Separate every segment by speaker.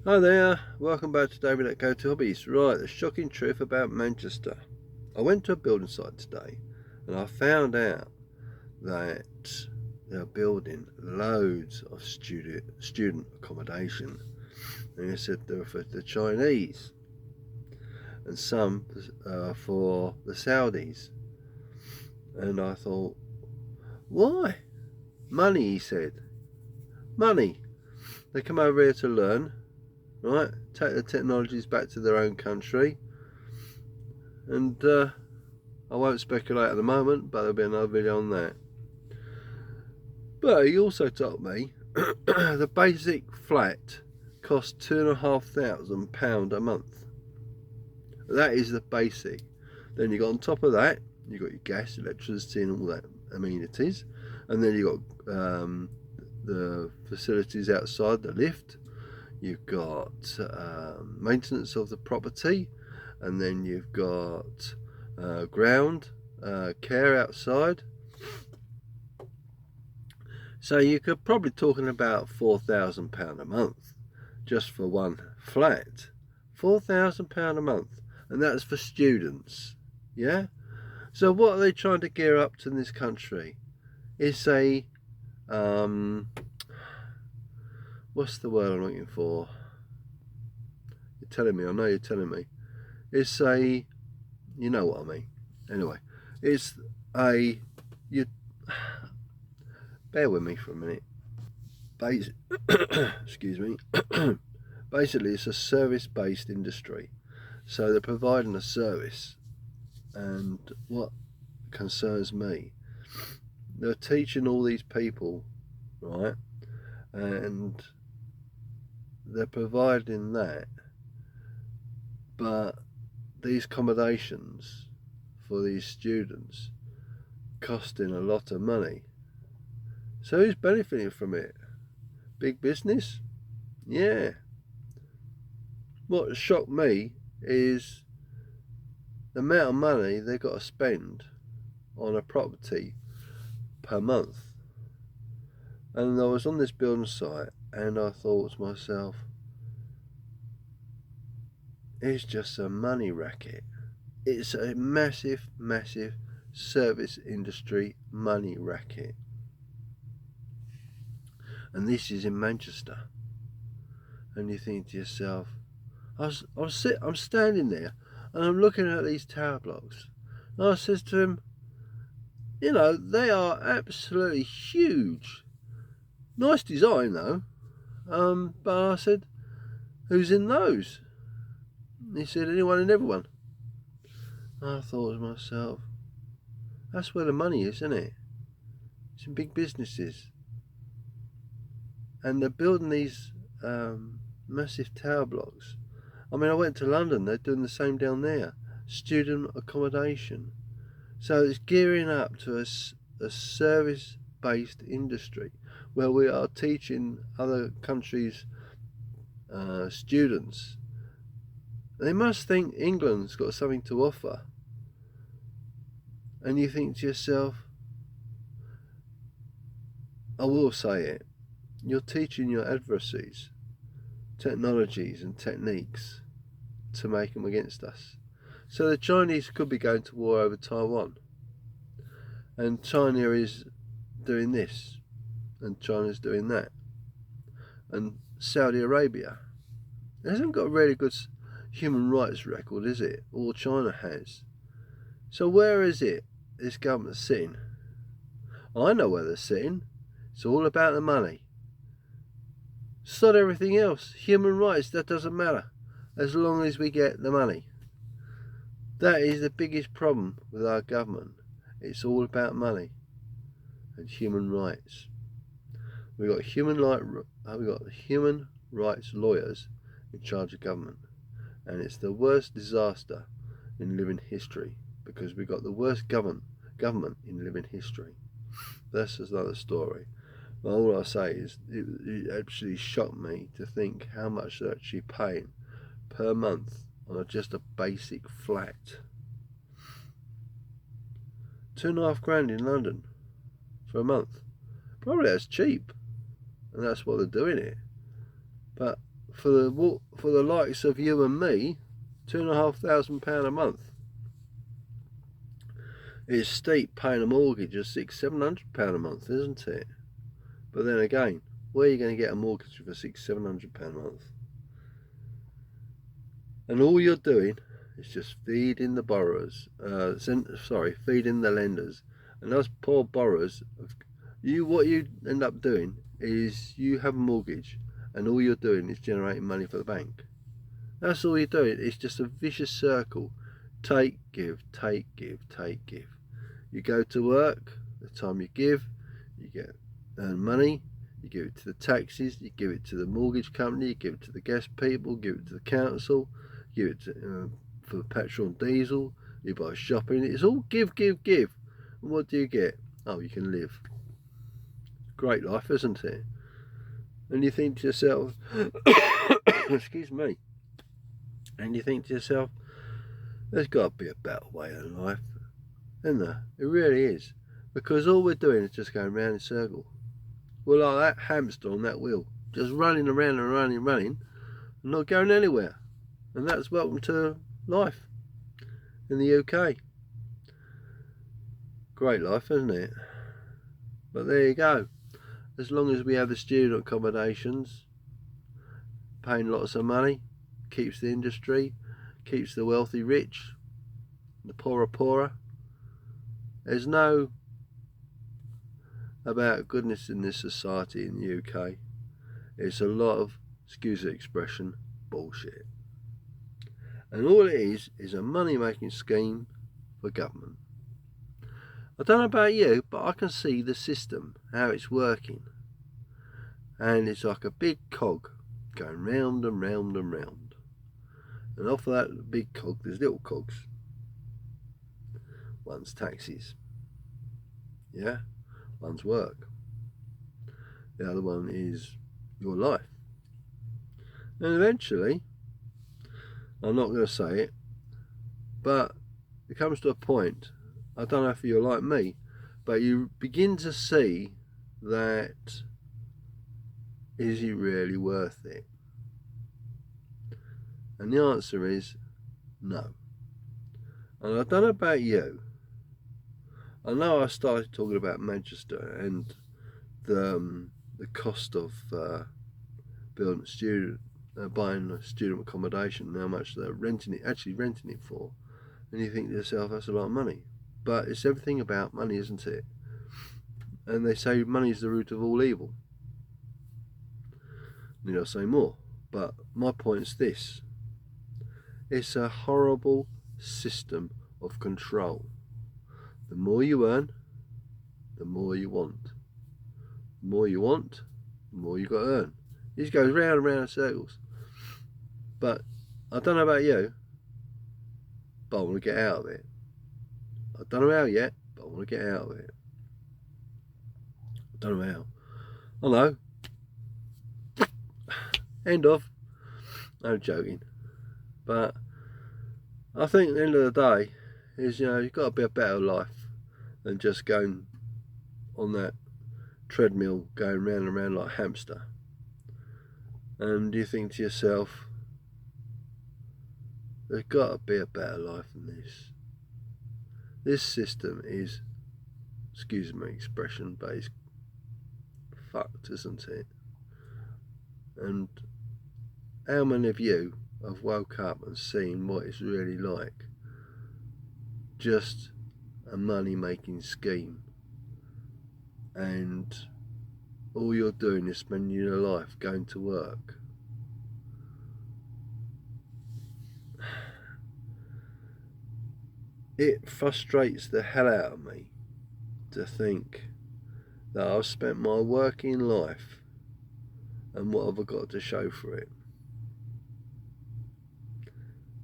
Speaker 1: Hi there, welcome back to David at Go to Hobbies. Right, the shocking truth about Manchester. I went to a building site today and I found out that they're building loads of student accommodation. And they said they were for the Chinese and some for the Saudis. And I thought, why? Money, he said. Money. They come over here to learn, right? Take the technologies back to their own country and I won't speculate at the moment, but there'll be another video on that. But he also told me the basic flat costs £2,500 a month. That is the basic. Then you got on top of that, you got your gas, electricity, and all that amenities, and then you got the facilities outside, the lift. You've got maintenance of the property, and then you've got ground care outside. So you could probably talking about £4,000 a month just for one flat. £4,000 a month, and that's for students. Yeah. So what are they trying to gear up to in this country? It's a what's the word I'm looking for? You're telling me. I know you're telling me. It's a, you know what I mean. Anyway, it's a, you bear with me for a minute. Excuse me. Basically, it's a service-based industry, so they're providing a service. And what concerns me, they're teaching all these people, right? And they're providing that, but these accommodations for these students costing a lot of money. So who's benefiting from it? Big business? Yeah. What shocked me is the amount of money they've got to spend on a property per month. And I was on this building site and I thought to myself, it's just a money racket. It's a massive, massive service industry money racket. And this is in Manchester. And you think to yourself, I'm standing there and I'm looking at these tower blocks. And I says to him, you know, they are absolutely huge. Nice design though. But I said, who's in those? And he said, anyone and everyone. And I thought to myself, that's where the money is, isn't it? It's in big businesses. And they're building these massive tower blocks. I mean, I went to London, they're doing the same down there. Student accommodation. So it's gearing up to a service-based industry where we are teaching other countries' students. They must think England's got something to offer. And you think to yourself, I will say it, you're teaching your adversaries technologies and techniques to make them against us. So the Chinese could be going to war over Taiwan. And China is doing this. And China's doing that. And Saudi Arabia. It hasn't got a really good human rights record, is it? All China has. So where is it this government's sitting? I know where they're sitting. It's all about the money. Sod everything else. Human rights, that doesn't matter. As long as we get the money. That is the biggest problem with our government. It's all about money and human rights. We got human rights lawyers in charge of government, and it's the worst disaster in living history because we got the worst government in living history. That's another story. But all I say is it actually shocked me to think how much they're actually paying per month on just a basic flat. £2,500 in London for a month. Probably that's cheap, and that's what they're doing it. But for the likes of you and me, £2,500 a month. It's steep paying a mortgage of £600-700 a month, isn't it? But then again, where are you going to get a mortgage for £600-700 a month? And all you're doing is just feeding the borrowers, feeding the lenders, and those poor borrowers. What you end up doing is you have a mortgage, and all you're doing is generating money for the bank. That's all you're doing. It's just a vicious circle. Take, give, take, give, take, give. You go to work, the time you give, you earn money, you give it to the taxes, you give it to the mortgage company, you give it to the guest people, give it to the council, give it to, for petrol and diesel, you buy shopping. It's all give, give, give. And what do you get? Oh, you can live. Great life, isn't it? And you think to yourself, excuse me, and you think to yourself, there's got to be a better way in life, isn't there? It really is, because all we're doing is just going round in a circle. We're like that hamster on that wheel, just running around and running, and not going anywhere. And that's welcome to life in the UK. Great life, isn't it? But there you go. As long as we have the student accommodations, paying lots of money, keeps the industry, keeps the wealthy rich, the poorer poorer. There's no about goodness in this society in the UK. It's a lot of, excuse the expression, bullshit. And all it is a money making scheme for government. I don't know about you, but I can see the system, how it's working. And it's like a big cog going round and round and round. And off of that big cog, there's little cogs. One's taxes. Yeah? One's work. The other one is your life. And eventually, I'm not going to say it, but it comes to a point, I don't know if you're like me, but you begin to see that, is it really worth it? And the answer is no. And I don't know about you. I know I started talking about Manchester and the cost of building buying a student accommodation, and how much they're renting it for. And you think to yourself, that's a lot of money. But it's everything about money, isn't it? And they say money is the root of all evil. Need I say more? But my point is this. It's a horrible system of control. The more you earn, the more you want. The more you want, the more you got to earn. It just goes round and round in circles. But I don't know about you, but I want to get out of it. I don't know how yet, but I want to get out of it. I don't know how. I know. End of. I'm joking. But I think at the end of the day is, you've got to be a better life than just going on that treadmill going round and round like a hamster. And you think to yourself, there's got to be a better life than this. This system is, excuse my expression, but it's fucked, isn't it? And how many of you have woke up and seen what it's really like? Just a money making scheme, and all you're doing is spending your life going to work. It frustrates the hell out of me to think that I've spent my working life, and what have I got to show for it?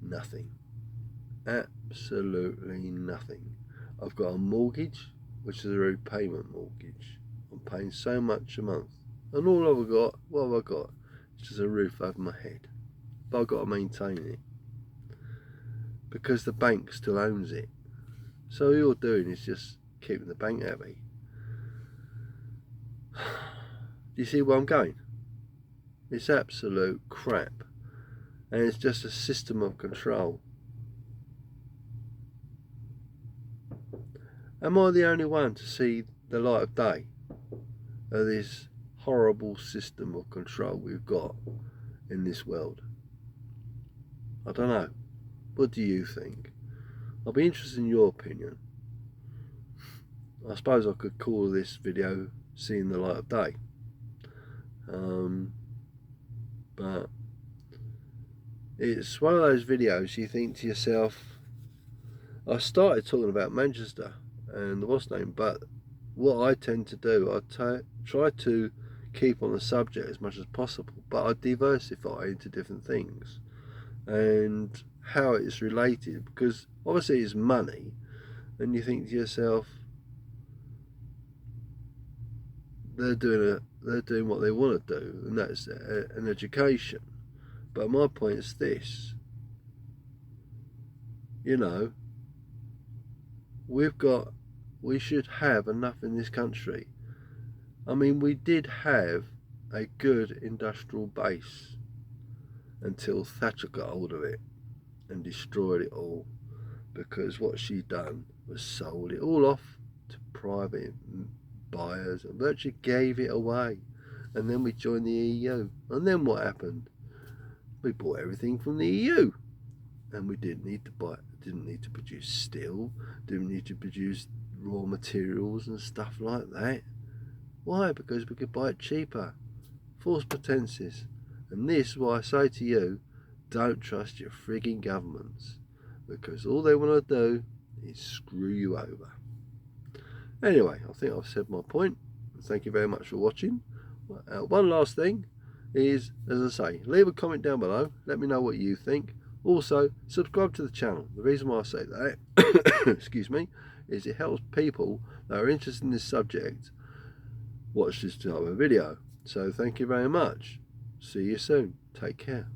Speaker 1: Nothing. Absolutely nothing. I've got a mortgage, which is a repayment mortgage. I'm paying so much a month, and all I've got, what have I got? It's just a roof over my head. But I've got to maintain it because the bank still owns it. So all you're doing is just keeping the bank happy. Do you see where I'm going? It's absolute crap. And it's just a system of control. Am I the only one to see the light of day of this horrible system of control we've got in this world? I don't know. What do you think? I'll be interested in your opinion. I suppose I could call this video Seeing the Light of Day. But it's one of those videos you think to yourself, I started talking about Manchester and what's name, but what I tend to do, I try to keep on the subject as much as possible, but I diversify into different things and how it's related, because obviously it's money, and you think to yourself, they're doing what they want to do, and that's an education. But my point is this, you know, we should have enough in this country. I mean, we did have a good industrial base until Thatcher got hold of it and destroyed it all, because what she done was sold it all off to private buyers and virtually gave it away. And then we joined the EU, and then what happened? We bought everything from the EU, and we didn't need to produce steel, didn't need to produce raw materials and stuff like that. Why? Because we could buy it cheaper. False pretenses. And this is why I say to you, don't trust your frigging governments, because all they want to do is screw you over. Anyway, I think I've said my point. Thank you very much for watching. One last thing is, as I say, leave a comment down below. Let me know what you think. Also, subscribe to the channel. The reason why I say that, excuse me, is it helps people that are interested in this subject watch this type of video. So thank you very much. See you soon. Take care.